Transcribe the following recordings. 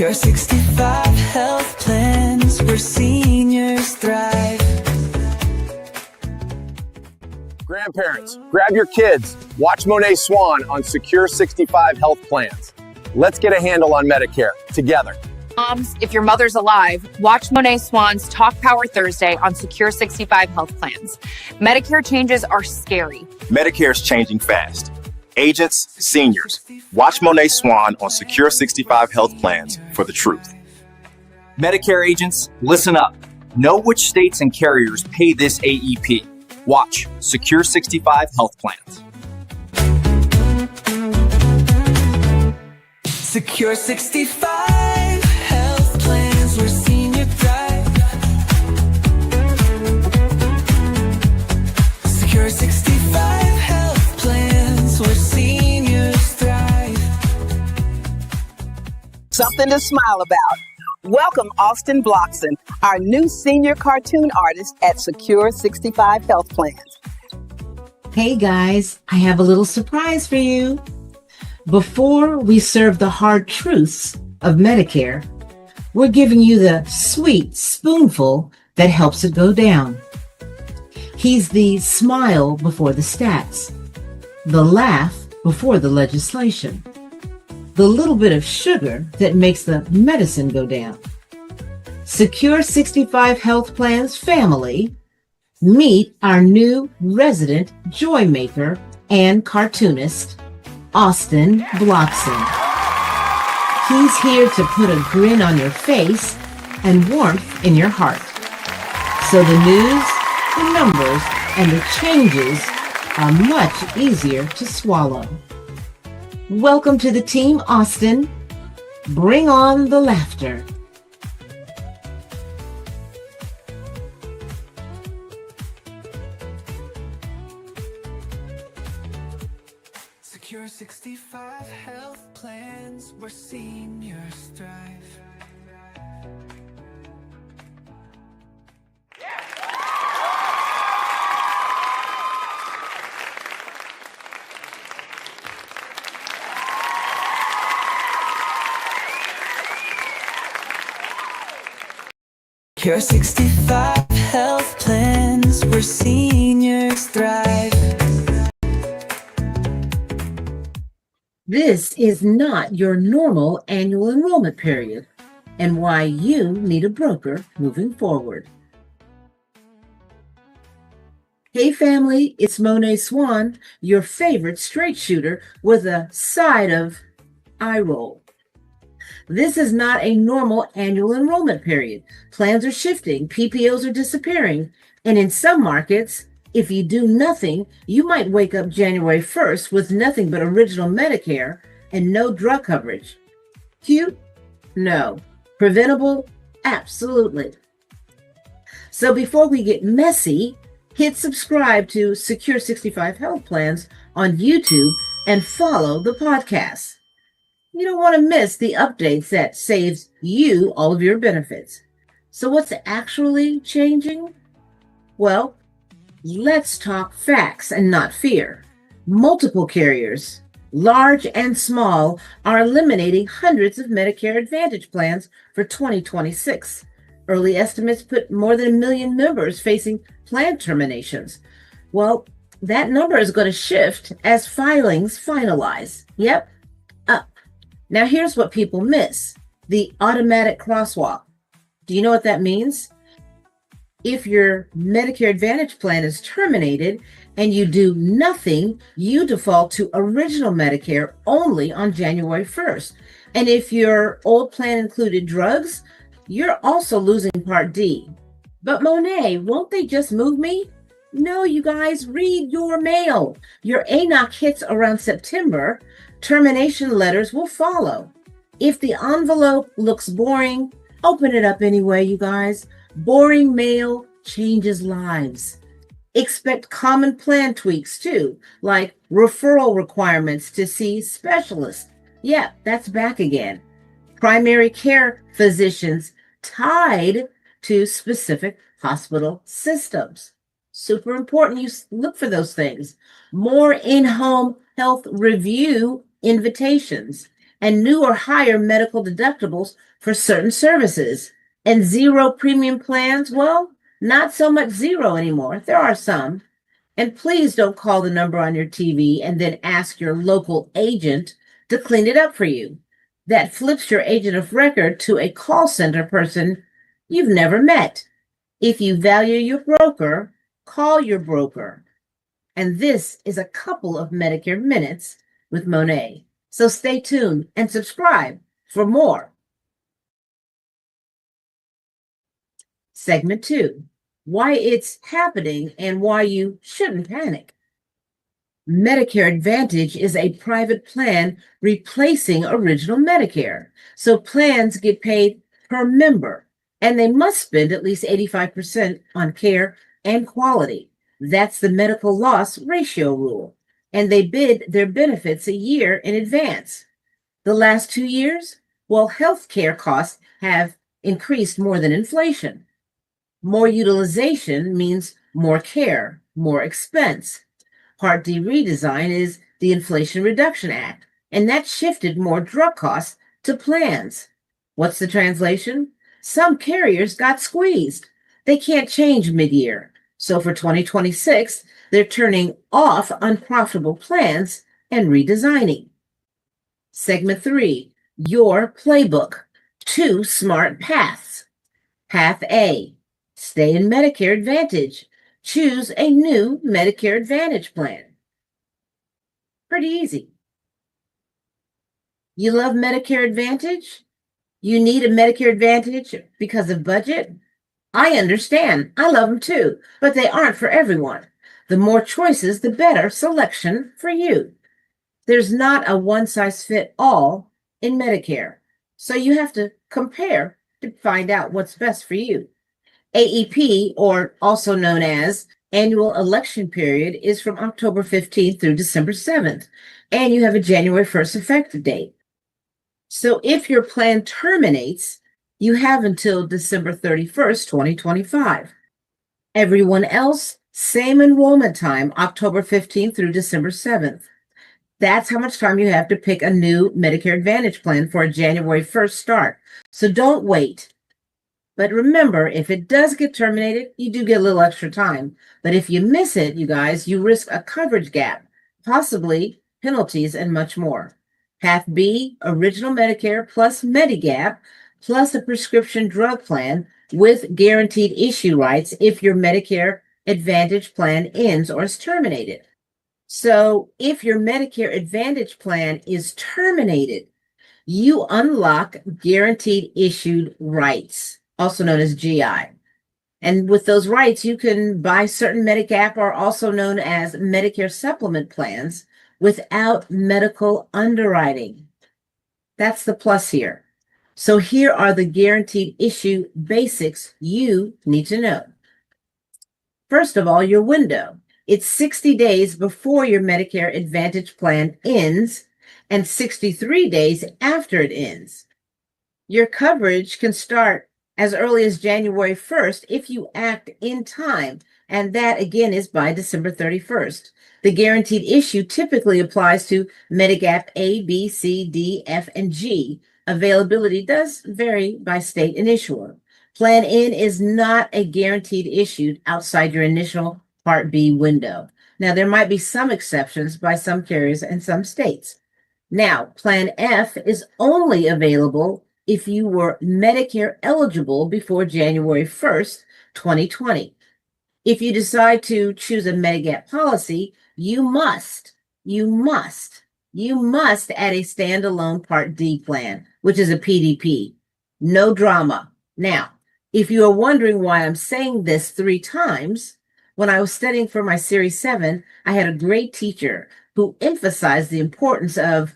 Secure 65 health plans where seniors thrive. Grandparents, grab your kids. Watch Moné Swann on Secure 65 health plans. Let's get a handle on Medicare together. Moms, if your mother's alive, watch Moné Swann's Talk Power Thursday on Secure 65 health plans. Medicare changes are scary. Medicare's changing fast. Agents, seniors, watch Moné Swann on Secure 65 health plans for the truth. Medicare agents, listen up. Know which states and carriers pay this AEP. Watch Secure 65 health plans. Secure 65 health plans where senior thrive. Secure 65 health plans where seniors thrive. Something to smile about. Welcome Austin Blockson, our new senior cartoon artist at Secure 65 Health Plans. Hey guys, I have a little surprise for you. Before we serve the hard truths of Medicare, we're giving you the sweet spoonful that helps it go down. He's the smile before the stats, the laugh before the legislation, the little bit of sugar that makes the medicine go down. Secure 65 Health Plans family, meet our new resident joy maker and cartoonist, Austin Blockson. He's here to put a grin on your face and warmth in your heart. So the news, the numbers, and the changes are much easier to swallow. Welcome to the team, Austin. Bring on the laughter. Secure 65 health plans where seniors thrive. Secure 65 health plans where seniors thrive. This is not your normal annual enrollment period, and why you need a broker moving forward. Hey family, it's Moné Swann, your favorite straight shooter with a side of eye roll. This is not a normal annual enrollment period. Plans are shifting, PPOs are disappearing, and in some markets, if you do nothing, you might wake up January 1st with nothing but original Medicare and no drug coverage. Cute? No. Preventable? Absolutely. So before we get messy, hit subscribe to Secure 65 Health Plans on YouTube and follow the podcast. You don't want to miss the updates that saves you all of your benefits. So what's actually changing? Well, let's talk facts and not fear. Multiple carriers, large and small, are eliminating hundreds of Medicare Advantage plans for 2026. Early estimates put more than 1 million members facing plan terminations. Well, that number is going to shift as filings finalize. Yep, up. Now here's what people miss. The automatic crosswalk. Do you know what that means? If your Medicare Advantage plan is terminated and you do nothing, you default to original Medicare only on January 1st. And if your old plan included drugs, you're also losing Part D. But Moné, won't they just move me? No, you guys, read your mail. Your ANOC hits around September. Termination letters will follow. If the envelope looks boring, open it up anyway, you guys. Boring mail changes lives. Expect common plan tweaks too, like referral requirements to see specialists. Yeah, that's back again. Primary care physicians tied to specific hospital systems. Super important you look for those things. More in-home health review invitations and new or higher medical deductibles for certain services. And zero premium plans, well, not so much zero anymore. There are some. And please don't call the number on your TV and then ask your local agent to clean it up for you. That flips your agent of record to a call center person you've never met. If you value your broker, call your broker. And this is a couple of Medicare Minutes with Moné. So stay tuned and subscribe for more. Segment 2, why it's happening and why you shouldn't panic. Medicare Advantage is a private plan replacing original Medicare. So plans get paid per member, and they must spend at least 85% on care and quality. That's the medical loss ratio rule. And they bid their benefits a year in advance. The last 2 years, well, healthcare costs have increased more than inflation. More utilization means more care, more expense. Part D redesign is the Inflation Reduction Act, and that shifted more drug costs to plans. What's the translation? Some carriers got squeezed. They can't change mid-year. So for 2026, they're turning off unprofitable plans and redesigning. Segment 3, your playbook. 2 smart paths. Path A, stay in Medicare Advantage. Choose a new Medicare Advantage plan. Pretty easy. You love Medicare Advantage? You need a Medicare Advantage because of budget? I understand. I love them too, but they aren't for everyone. The more choices, the better selection for you. There's not a one-size-fits-all in Medicare, so you have to compare to find out what's best for you. AEP, or also known as Annual Election Period, is from October 15th through December 7th, and you have a January 1st effective date. So if your plan terminates, you have until December 31st, 2025. Everyone else, same enrollment time, October 15th through December 7th. That's how much time you have to pick a new Medicare Advantage plan for a January 1st start. So don't wait. But remember, if it does get terminated, you do get a little extra time. But if you miss it, you guys, you risk a coverage gap, possibly penalties and much more. Path B, original Medicare plus Medigap, plus a prescription drug plan with guaranteed issue rights if your Medicare Advantage plan ends or is terminated. So if your Medicare Advantage plan is terminated, you unlock guaranteed issued rights, also known as GI. And with those rights, you can buy certain Medigap, or also known as Medicare supplement plans, without medical underwriting. That's the plus here. So here are the guaranteed issue basics you need to know. First of all, your window. It's 60 days before your Medicare Advantage plan ends and 63 days after it ends. Your coverage can start as early as January 1st if you act in time, and that again is by December 31st. The guaranteed issue typically applies to Medigap A, B, C, D, F, and G. Availability does vary by state and issuer. Plan N is not a guaranteed issued outside your initial Part B window. Now, there might be some exceptions by some carriers and some states. Now, Plan F is only available if you were Medicare eligible before January 1st, 2020. If you decide to choose a Medigap policy, you must add a standalone Part D plan, which is a PDP. No drama. Now, if you are wondering why I'm saying this 3 times, when I was studying for my Series 7, I had a great teacher who emphasized the importance of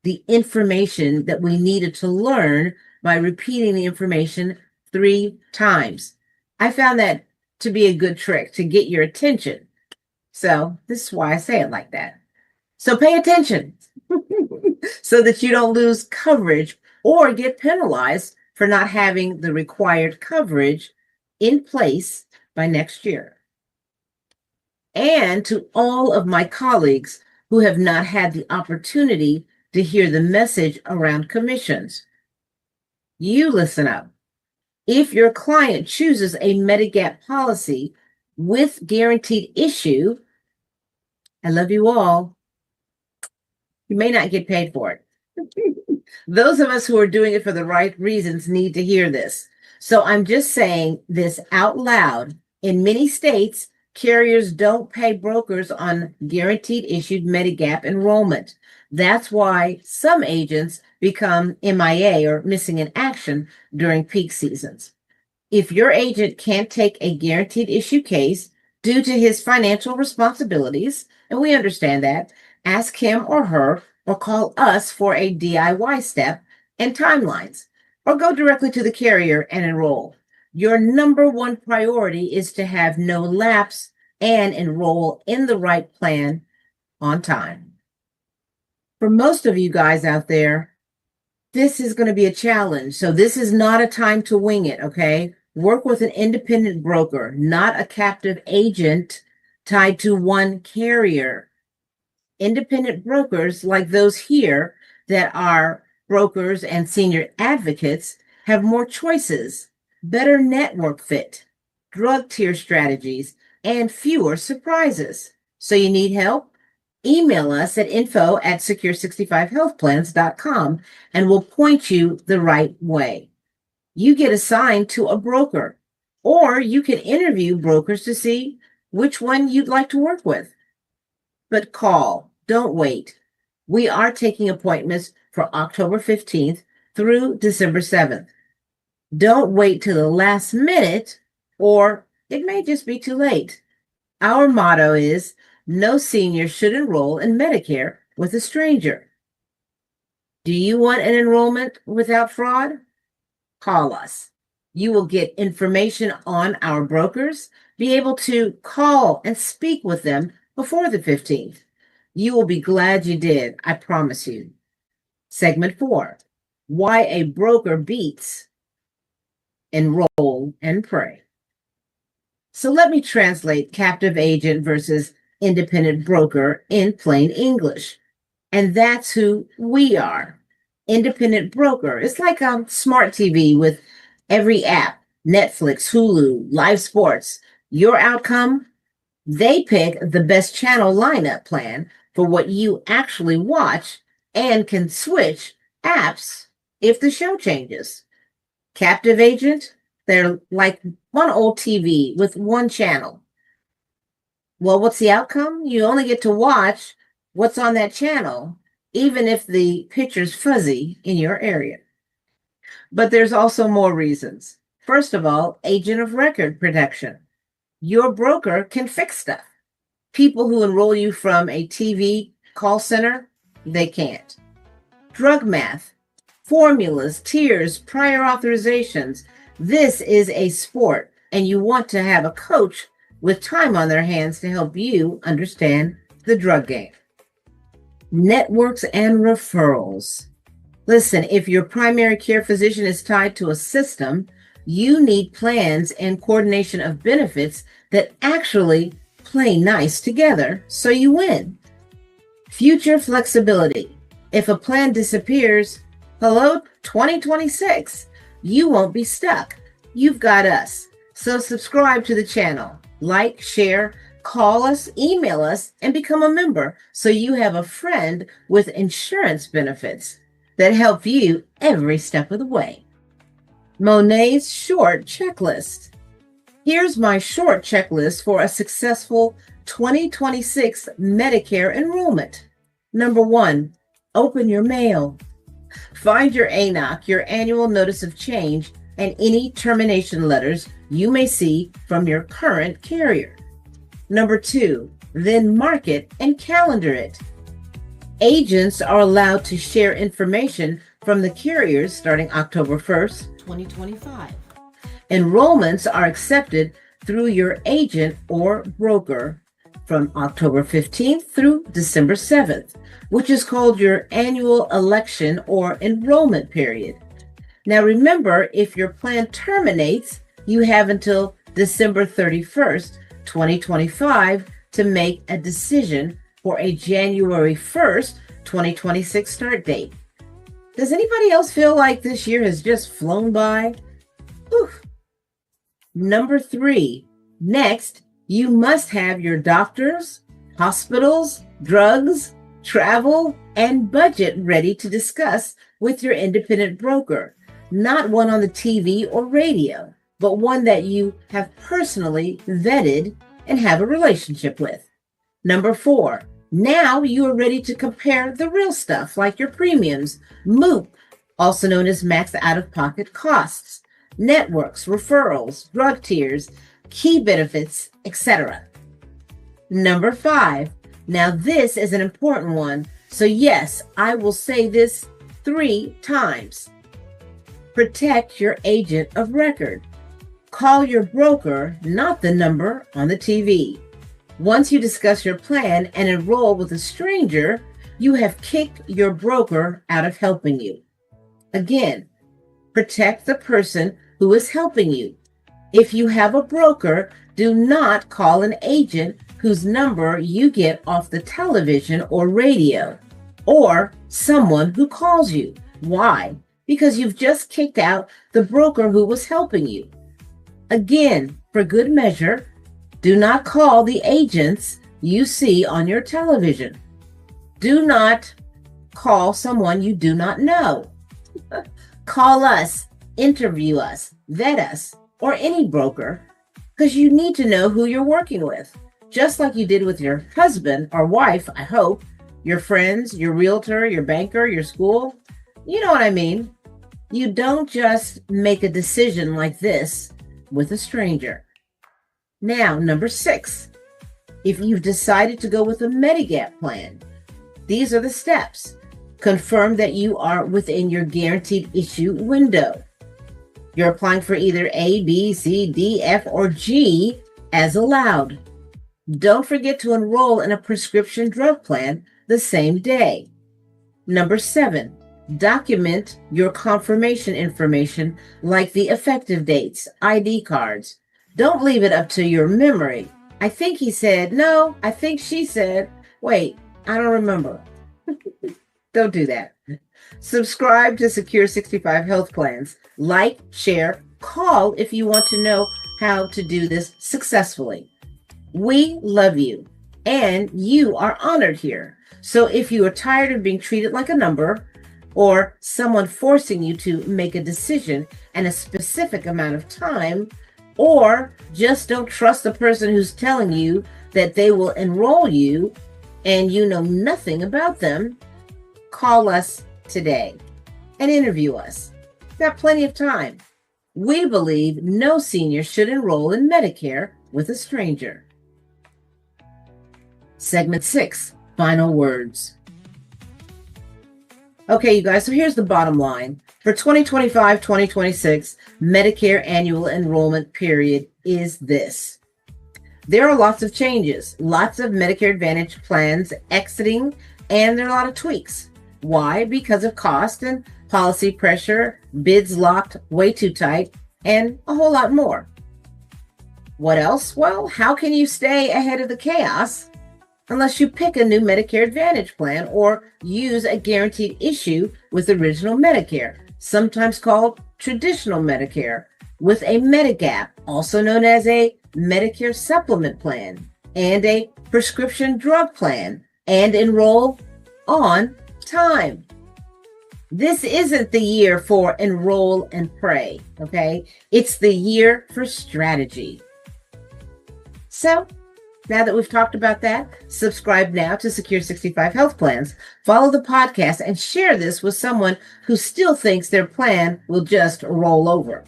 the information that we needed to learn by repeating the information 3 times. I found that to be a good trick to get your attention. So this is why I say it like that. So pay attention so that you don't lose coverage or get penalized for not having the required coverage in place by next year. And to all of my colleagues who have not had the opportunity to hear the message around commissions, You listen up. If your client chooses a Medigap policy with guaranteed issue, I love you all, you may not get paid for it. Those of us who are doing it for the right reasons need to hear this. So I'm just saying this out loud. In many states, carriers don't pay brokers on guaranteed issued Medigap enrollment. That's why some agents become MIA or missing in action during peak seasons. If your agent can't take a guaranteed issue case due to his financial responsibilities, and we understand that, ask him or her or call us for a DIY step and timelines, or go directly to the carrier and enroll. Your number one priority is to have no lapse and enroll in the right plan on time. For most of you guys out there, this is going to be a challenge. So this is not a time to wing it, okay? Work with an independent broker, not a captive agent tied to one carrier. Independent brokers like those here that are brokers and senior advocates have more choices, better network fit, drug tier strategies, and fewer surprises. So you need help? Email us at info@secure65healthplans.com and we'll point you the right way. You get assigned to a broker, or you can interview brokers to see which one you'd like to work with. But call, don't wait. We are taking appointments for October 15th through December 7th. Don't wait till the last minute, or it may just be too late. Our motto is, no senior should enroll in Medicare with a stranger. Do you want an enrollment without fraud? Call us. You will get information on our brokers, be able to call and speak with them before the 15th. You will be glad you did, I promise you. Segment 4, why a broker beats Enroll and Pray. So let me translate captive agent versus independent broker in plain English. And that's who we are. Independent broker. It's like smart TV with every app, Netflix, Hulu, live sports. Your outcome? They pick the best channel lineup plan for what you actually watch and can switch apps if the show changes. Captive agent? They're like one old TV with one channel. Well, what's the outcome? You only get to watch what's on that channel, even if the picture's fuzzy in your area. But there's also more reasons. First of all, agent of record protection. Your broker can fix stuff. People who enroll you from a TV call center, they can't. Drug math, formulas, tiers, prior authorizations. This is a sport, and you want to have a coach with time on their hands to help you understand the drug game. Networks and referrals. Listen, if your primary care physician is tied to a system, you need plans and coordination of benefits that actually play nice together so you win. Future flexibility. If a plan disappears, hello, 2026, you won't be stuck. You've got us. So subscribe to the channel, like, share, call us, email us, and become a member so you have a friend with insurance benefits that help you every step of the way. Moné's short checklist. Here's my short checklist for a successful 2026 Medicare enrollment. Number 1, open your mail. Find your ANOC, your annual notice of change, and any termination letters you may see from your current carrier. Number 2, then mark it and calendar it. Agents are allowed to share information from the carriers starting October 1st, 2025. Enrollments are accepted through your agent or broker from October 15th through December 7th, which is called your annual election or enrollment period. Now remember, if your plan terminates, you have until December 31st, 2025 to make a decision for a January 1st, 2026 start date. Does anybody else feel like this year has just flown by? Whew. Number 3. Next, you must have your doctors, hospitals, drugs, travel, and budget ready to discuss with your independent broker. Not one on the TV or radio, but one that you have personally vetted and have a relationship with. Number 4, now you are ready to compare the real stuff like your premiums, MOOP, also known as max out-of-pocket costs, networks, referrals, drug tiers, key benefits, etc. Number 5, now this is an important one, so yes, I will say this 3 times. Protect your agent of record. Call your broker, not the number on the TV. Once you discuss your plan and enroll with a stranger, you have kicked your broker out of helping you. Again, protect the person who is helping you. If you have a broker, do not call an agent whose number you get off the television or radio, or someone who calls you. Why? Because you've just kicked out the broker who was helping you. Again, for good measure, do not call the agents you see on your television. Do not call someone you do not know. Call us, interview us, vet us, or any broker, because you need to know who you're working with. Just like you did with your husband or wife, I hope, your friends, your realtor, your banker, your school. You know what I mean. You don't just make a decision like this with a stranger. Now, number 6, if you've decided to go with a Medigap plan, these are the steps. Confirm that you are within your guaranteed issue window. You're applying for either A, B, C, D, F, or G as allowed. Don't forget to enroll in a prescription drug plan the same day. Number 7, document your confirmation information like the effective dates, ID cards. Don't leave it up to your memory. I think he said, no, I think she said, wait, I don't remember. Don't do that. Subscribe to Secure 65 Health Plans. Like, share, call if you want to know how to do this successfully. We love you, and you are honored here. So if you are tired of being treated like a number, or someone forcing you to make a decision in a specific amount of time, or just don't trust the person who's telling you that they will enroll you and you know nothing about them, call us today and interview us. Got plenty of time. We believe no senior should enroll in Medicare with a stranger. Segment 6, final words. Okay, you guys, so here's the bottom line. For 2025-2026, Medicare annual enrollment period is this. There are lots of changes, lots of Medicare Advantage plans exiting, and there are a lot of tweaks. Why? Because of cost and policy pressure, bids locked way too tight, and a whole lot more. What else? Well, how can you stay ahead of the chaos unless you pick a new Medicare Advantage plan or use a guaranteed issue with original Medicare, sometimes called traditional Medicare, with a Medigap, also known as a Medicare supplement plan, and a prescription drug plan, and enroll on time. This isn't the year for enroll and pray, okay? It's the year for strategy. So, now that we've talked about that, subscribe now to Secure 65 Health Plans, follow the podcast, and share this with someone who still thinks their plan will just roll over.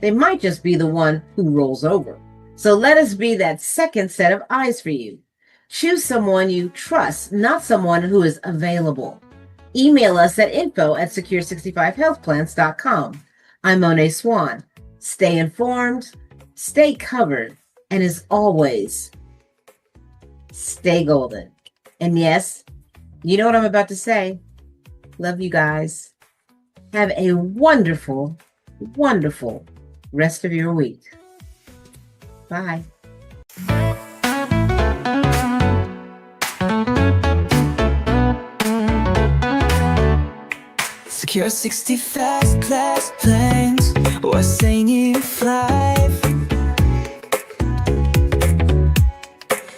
They might just be the one who rolls over. So let us be that second set of eyes for you. Choose someone you trust, not someone who is available. Email us at info@secure65healthplans.com. I'm Moné Swann. Stay informed, stay covered, and as always, stay golden. And yes, you know what I'm about to say. Love you guys. Have a wonderful, wonderful rest of your week. Bye. Secure 65 class plans or senior flight.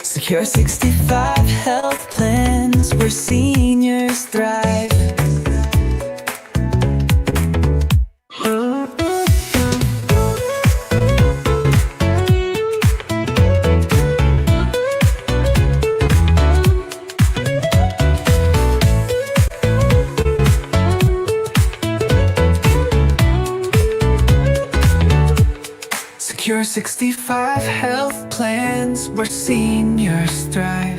Secure 65 health plans where seniors thrive. Secure 65 health plans where seniors thrive.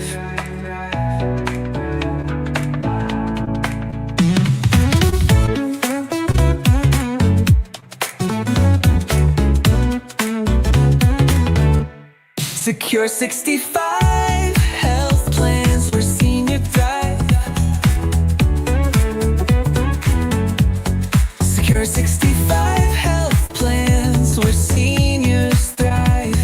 Secure 65 health plans where seniors thrive. Secure 65 health plans where seniors thrive.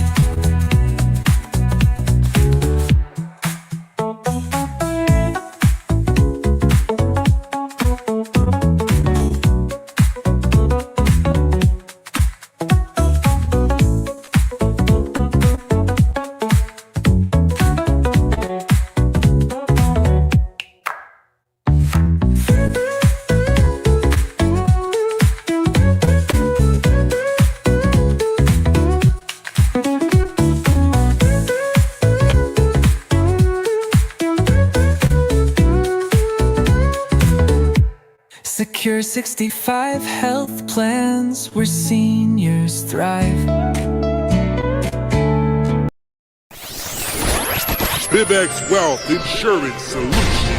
Secure 65 health plans where seniors thrive. Vivex Wealth Insurance Solutions.